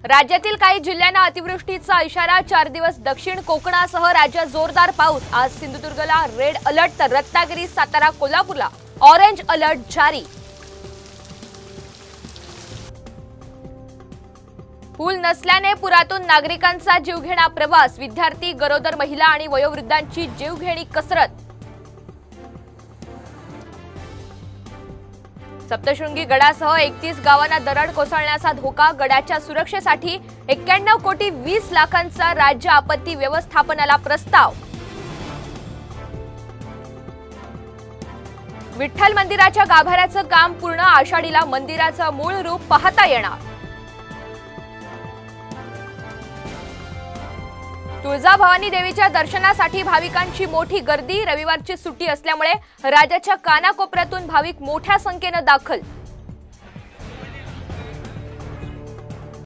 राज्यातील काही जिल्ह्यांना अतिवृष्टीचा इशारा। 4 दिवस दक्षिण कोकणासह राज्यात जोरदार पाऊस। आज सिंधुदुर्गला रेड अलर्ट तर रत्नागिरी, सातारा, कोल्हापूरला ऑरेंज अलर्ट जारी। पूल नसल्याने पुरातून नागरिकांचा जीवघेणा प्रवास। विद्यार्थी, गरोदर महिला आणि वयोवृद्धांची जीवघेणी कसरत। सप्तशृंगी गडासह 31 गावांना दरड कोसळण्याचा धोका। गडाच्या सुरक्षेसाठी 91 कोटी 20 लाखांचा राज्य आपत्ती व्यवस्थापनाला प्रस्ताव। विठ्ठल मंदिराच्या गाभाऱ्याचं काम पूर्ण। आषाढीला मंदिराचं मूळ रूप पाहता येणार। तुळजाभवानी देवीच्या दर्शनासाठी भाविकांची मोठी गर्दी। रविवारची सुट्टी असल्यामुळे राज्याच्या कानाकोपऱ्यातून भाविक मोठ्या संख्येने दाखल।